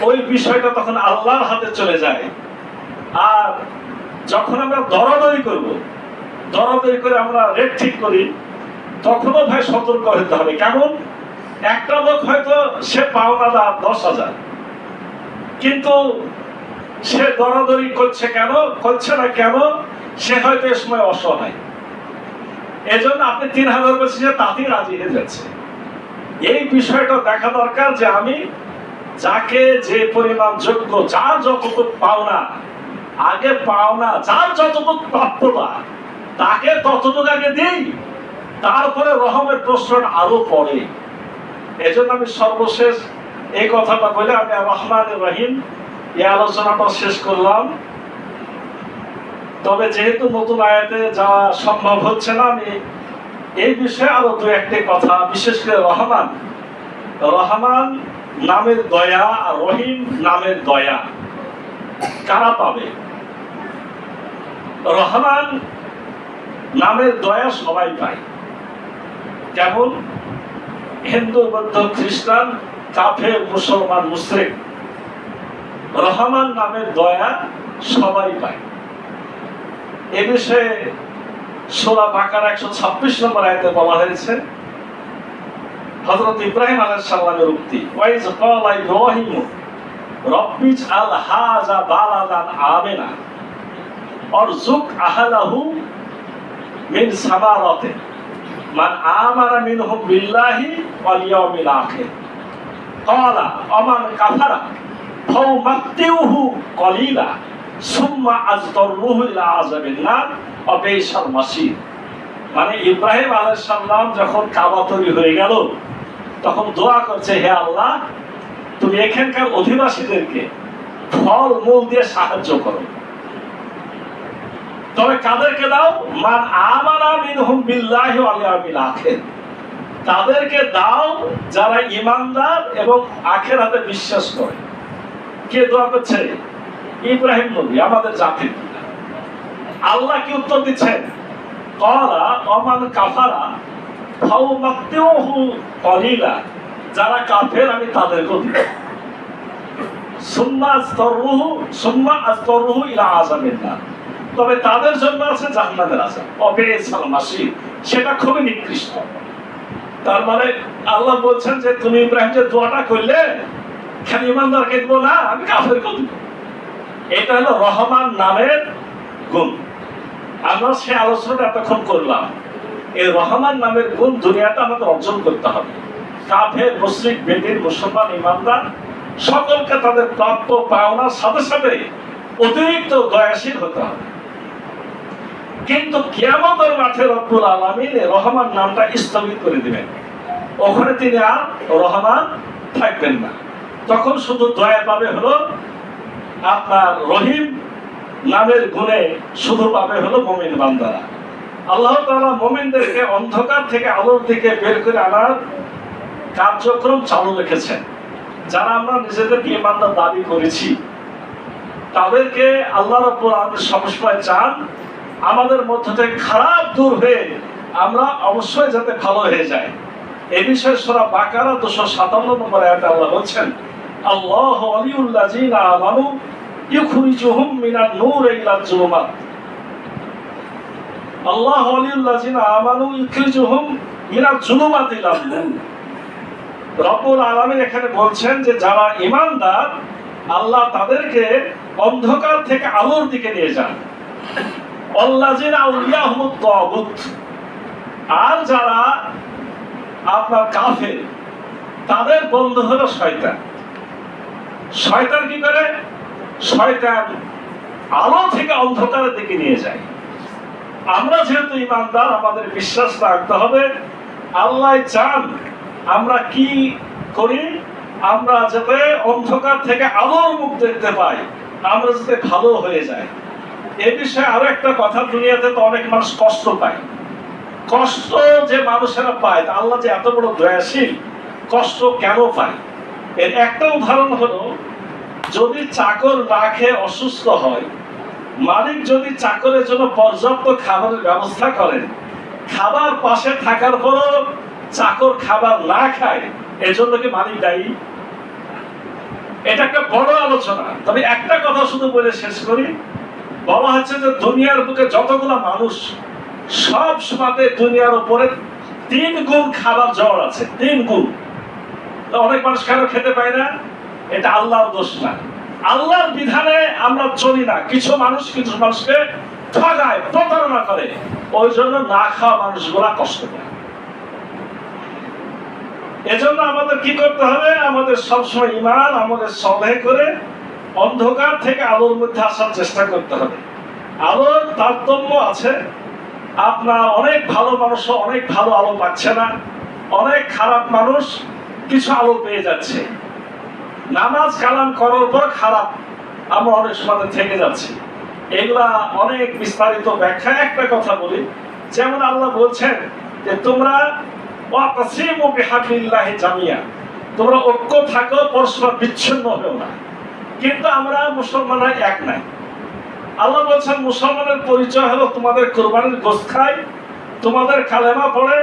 A: ওই বিষয়টা তখন আল্লাহর হাতে চলে যায়। আর যখন আমরা দরাদরি করে আমরা রেট ঠিক করি, তখনও ভাই সতর্ক হতে হবে। কেমন? একটা লোক হয়তো সে পাওনাদার 10,000, কিন্তু সে দরাদরি করছে না কেন? সে হয়তো এ সময় অসহায়, এজন্য আপনি 3,000 বলছি, সে তাতেই রাজি হয়ে যাচ্ছে। এই বিষয়টা দেখা দরকার যে আমি যাকে যে পরিমাণ যোগ্য, যার যতটুকু পাওনা, আগে পাওনা যার যতটুকু প্রাপ্যতা তাকে ততটুকু আগে দিই, তারপরে রহমের প্রশ্ন আরো পরে। এজন্য আমি সর্বশেষ এই কথাটা বলে আমি রহমান রহিম এই আলোচনাটা শেষ করলাম। তবে যেহেতু নতুন আয়াতে যাওয়া সম্ভব হচ্ছে না, আমি এই বিষয়ে আরো 2-1টি কথা, বিশেষ করে রহমান নামের দয়া আর রহিম নামের দয়া কারা পাবে? রহমান নামের দয়া সবাই পায়। যেমন হিন্দু, বৌদ্ধ, খ্রিস্টান, কাফের, মুসলমান, মুশরিক, রহমান নামের দয়া সবাই পায়। এ বিষয়ে সূরা বাকারা 126 নম্বর আয়াতে বলা হয়েছে, হযরত ইব্রাহিম আলাইহিস সালামের উক্তি, ওয়াইজ ক্বালা ইব্রাহিম রব্বিজ আল হাযা বালাদান আমিনা অরযুক আহলাহু মিন সামারাতি মান আমানা মিনহুম বিল্লাহি ওয়াল ইয়াউমিল আখির ক্বালা আমান কাফারা ফাউমাত্তিউহু কলিলা সুম্মা আযতারুহু ইলা আযাবিন নার ওয়া বিসাল মাসির। মানে ইব্রাহিম আলাইহিস সালাম যখন কাবা তৈরি হয়ে গেল, তখন দোয়া করছে, হে আল্লাহ, তুমি এখানকার অধিবাসীদেরকে ফল মূল দিয়ে সাহায্য করো। তবে কাদেরকে দাও? মান আমানা মিনহুম বিল্লাহি ওয়াল ইয়াউমিল আখির, তাদেরকে দাও যারা ঈমানদার এবং আখিরাতে বিশ্বাস করে। কে দোয়া করছে? ইব্রাহিম নবী, আমাদের জাতির পিতা। আল্লাহ কি উত্তর দিচ্ছেন? ক্বালা আমান কাফারা ফাউমাত্তিউহু কলিলা, যারা কাফের আমি তাদেরকেও দিব। সুম্মা আযতারুহু ইলা আযাবিন নার, তবে তাদের জন্য আছে জাহান্নামের আযাব, অবিসাল মাসির, সেটা খুবই নিকৃষ্ট। তার মানে আল্লাহ বলছেন যে তুমি ইব্রাহিম যে দোয়াটা করলে, খালি ঈমানদারকে দিব না, আমি কাফেরকেও দিব। এটা হলো রহমান নামের গুণ। আমরা সে আলোচনাটা এতক্ষণ করলাম। এই রহমান নামের গুণ দুনিয়াতে আমাদের অর্জন করতে হবে। কাফের, মুশরিক, বেদিন, মুসলমান, ঈমানদার সকলকে তাদের প্রাপ্য পাওনার সাথে সাথে অতিরিক্ত দয়াশীল হতে হবে। কিন্তু কিয়ামতের মাঠে রব্বুল আলামিন রহমান নামটা স্থগিত করে দিবেন। ওখানে তিনি আর রহমান থাকবেন না। তখন শুধু দয়া পাবে হলো আপনার রহিম নামের গুণে শুধু পাবে হলো মুমিন বান্দারা। আল্লাহ তাআলা মুমিনদেরকে অন্ধকার থেকে আলোর দিকে বের করে আনার কার্যক্রম চালু রেখেছেন। যারা আমরা নিজেদেরকে ঈমানদার দাবি করেছি, তাদেরকে আল্লাহ রাব্বুল আলামিন সবসময় চান আমাদের মধ্য থেকে খারাপ দূর হয়ে আমরা অবশ্যই যাতে ভালো হয়ে যায়। এই বিষয়ে সূরা বাকারা 257 নম্বর আয়াতে আল্লাহ বলছেন, আল্লাহু ওয়ালিউল্লাযিনা আমানু ইউখরিজুহুম মিনান নূর ইলাল যুলুমাত। আল্লাহু ওয়ালিউল্লাযিনা আমানু ইউখরিজুহুম মিনাল যুলুমাত ইলান নূর। রব্বুল আলামিন এখানে বলছেন যে যারা ঈমানদার, আল্লাহ তাদেরকে অন্ধকার থেকে আলোর দিকে নিয়ে যান। আল্লাযিনা আউলিয়াহুমুত তাগুত, আর যারা আপনার কাফের, তাদের বন্ধু হলো শয়তান। শয়তান কি করে? শয়তান আলো থেকে অন্ধকারের দিকে নিয়ে যায়। আমরা যেহেতু ঈমানদার, আমাদের বিশ্বাস রাখতে হবে আল্লাহ চান আমরা কি করি, আমরা যাতে অন্ধকার থেকে আলোর মুখ দেখতে পাই, আমরা যাতে ভালো হয়ে যায়। এ বিষয়ে আরো একটা কথা, দুনিয়াতে তো অনেক মানুষ কষ্ট পায়। কষ্ট যে মানুষেরা পায়, আল্লাহ যে এত বড় দয়াশীল, কষ্ট কেন পায়? এর একটা উদাহরণ হলো, যদি চাকর না খেয়ে অসুস্থ হয়, মালিক যদি চাকরের জন্য পর্যাপ্ত খাবারের ব্যবস্থা করেন, খাবার পাশে থাকার পরও চাকর খাবার না খায়, এজন্য কি মালিক দায়ী? এটা একটা বড় আলোচনা। তবে একটা কথা শুধু বলে শেষ করি। বলা হচ্ছে যে দুনিয়ার বুকে যতগুলো মানুষ, সব সময়তে দুনিয়ার উপরে 3 গুণ খাবার জ্বর আছে। 3 গুণ। অনেক মানুষ কেন খেতে পায় না? এটা আল্লাহর দোষ না, আল্লাহর বিধানে আমরা চলি না। কিছু মানুষকে ঠগায়, প্রতারণা করে, ওই জন্য না খাওয়া মানুষগুলা কষ্ট পায়। এজন্য আমাদের কি করতে হবে? আমাদের সবসময় ঈমান, আমাদের সলেহ করে অন্ধকার থেকে আলোর মধ্যে আসার চেষ্টা করতে হবে। আলোর তারতম্য আছে। আপনার অনেক ভালো মানুষ অনেক ভালো আলো পাচ্ছে না, অনেক খারাপ মানুষ কিছু আলো পেয়ে যাচ্ছে। নামাজ কালাম করার পর খারাপ আমরা অনেক সময় থেকে যাচ্ছি। এগুলা অনেক বিস্তারিত ব্যাখ্যা। একটা কথা বলি, যেমন আল্লাহ বলছেন যে তোমরা ওয়াতাসিমু বিহাবলিল্লাহি জামিয়া, তোমরা ঐক্য থাকো, পরস্পর বিচ্ছিন্ন হও না। কিন্তু আমরা মুসলমানরা এক নাই। আল্লাহ বলছেন মুসলমানের পরিচয় হলো তোমাদের কোরবানির গোশত খায়, তোমাদের কালেমা পড়ে,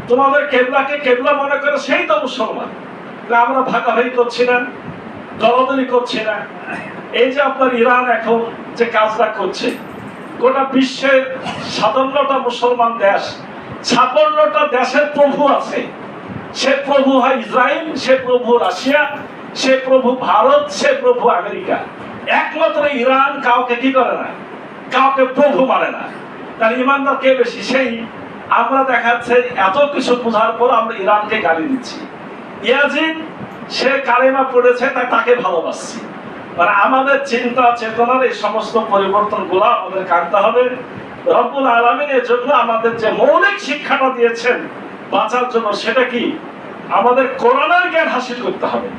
A: তোমাদের কেবলাকে কেবলা মনে করে, সেই তো মুসলমান। আমরা ভাগাভাগি করছি না, দলাদলি করছি না। এই যে আপনার ইরান এখন যে কাজটা করছে, গোটা বিশ্বের 57টা মুসলমান দেশ, 56টা দেশের প্রভু আছে। সে প্রভু হয় ইসরায়েল, সে প্রভু রাশিয়া, সে প্রভু ভারত, সে প্রভু আমেরিকা। একমাত্র ইরান কাউকে কি করে না, কাউকে প্রভু মানে না। তার ইমানদার কে বেশি? সেই। আমরা দেখাচ্ছে এত কিছু বোঝার পর আমরা ইরানকে গালি দিচ্ছি। ইয়াজিদ সে কালেমা পড়েছে, তাই তাকে ভালোবাসছি। মানে আমাদের চিন্তা চেতনার এই সমস্ত পরিবর্তন গুলা আমাদের কাটতে হবে। রব্বুল আলামিন এর জন্য আমাদের যে মৌলিক শিক্ষাটা দিয়েছেন বাঁচার জন্য, সেটা কি? আমাদের কোরআনের জ্ঞান হাসিল করতে হবে।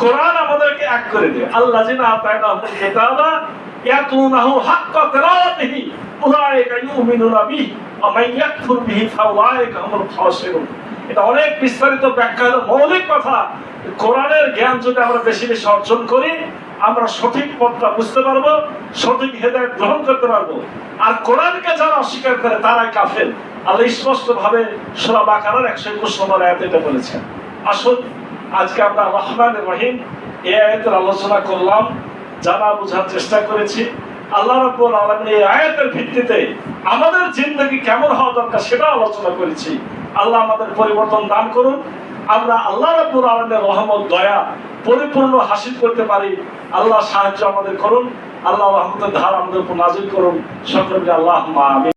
A: কোরআন আমাদেরকে এক করে দেয়। আল্লাযিনা আতাইনাহুল কিতাবা ইয়াতলুনাহু হাক্কা তিলাওয়াতিহি উলাইকা ইউমিনুনা বিহি ওয়া মান ইয়াকফুর বিহি ফাউলাইকা হুমুল খাসিরুন। এটা অনেক বিস্তারিত ব্যাখ্যা, হলো মৌলিক কথা। কোরআনের জ্ঞান যদি আমরা বেশি বেশি অর্জন করি, আমরা সঠিক পথটা বুঝতে পারবো, সঠিক হেদায়েত গ্রহণ করতে পারবো। আর কোরআনকে যারা অস্বীকার করে তারাই কাফের। আল্লাহ স্পষ্ট ভাবে সূরা বাকারার 121 নম্বর আয়াতে এটা বলেছেন। আসুন আজকে আমরা রহমানুর রহিম এই আয়াতের আলোচনা করলাম, জানা বোঝার চেষ্টা করেছি। আল্লাহ রাব্বুল আলামিন এই আয়াতের ভিত্তিতে আমাদের জিন্দেগি কেমন হওয়া দরকার সেটা আলোচনা করেছি। আল্লাহ আমাদের পরিবর্তন দান করুন, আমরা আল্লাহ রাব্বুল আলামিনের রহমত দয়া পরিপূর্ণ হাসিল করতে পারি। আল্লাহ সাহায্য আমাদের করুন, আল্লাহ রহমতের ধার আমাদের উপর নাজিল করুন। সকলকে আল্লাহুম্মা আমিন।